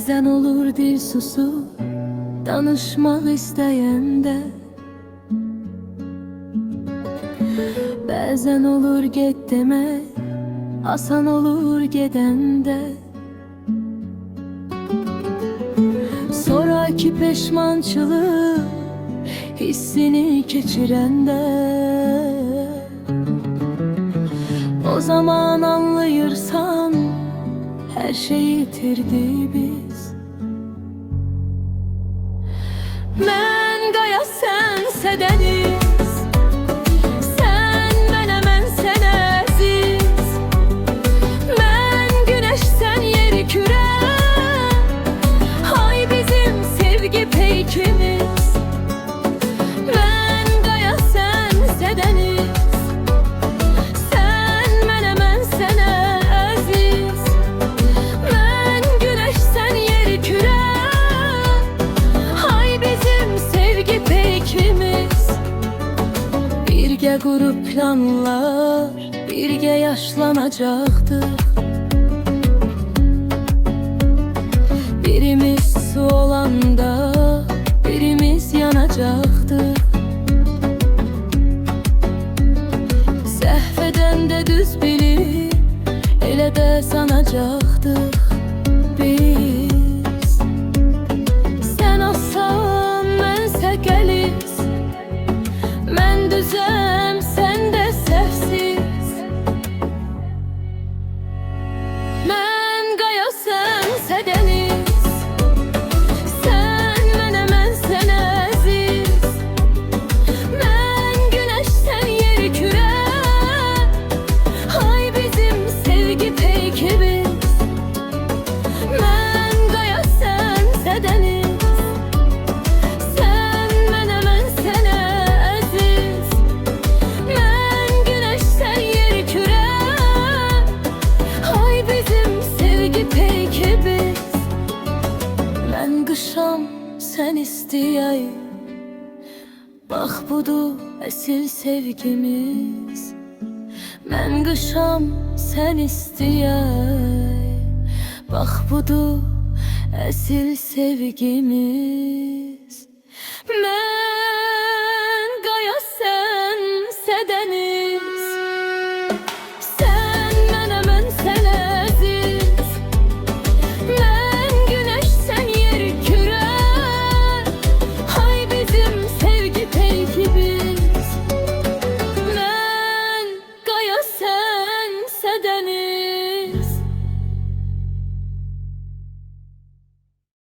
Bəzən olur dil susub danışmaq istəyəndə, bəzən olur get demək asan olur gedəndə. Sonraki peşmançılıq hissini keçirəndə, o zaman anlayırsan her şey itirdi biz. Mən qaya sənsə dəniz, sən mənə, mən sənə əziz. Mən günəş, sən yeri kürə, hay bizim sevgi peykimiz. Mən qaya sənsə dəniz, sən mənə, mən sənə əziz. Mən günəş, sən yeri kürə, hay bizim sevgi peykimiz. Birgə qurup planlar, birgə yaşlanacaqdıq. Birimiz su olanda, birimiz yanacaqdıq. Səhv edəndə düz bilib, elə də sanacaqdıq biz. Sən asan, mənsə qəliz, mən düzəm, sən də səhvsiz. Mən qaya, sənsə dəniz, sən mənə, mən sənə əziz. Mən günəş, sən yeri kürə, hay bizim sevgi peykimiz. Mən qaya, sənsə dəniz, sən mənə, mən sənə əziz. Mən günəş, sən yeri kürə, hay bizim sevgi peykimiz. Mən qışam, sən istəyək, bax budur əsil sevgimiz. Mən qışam, sən istəyək, bax budur əsil sevgimiz. Mən qaya, sənsə dəniz, sən mənə, mən sənə əziz. Mən günəş, sən yeri kürə, hay bizim sevgi peykimiz. Mən qaya, sənsə dəniz.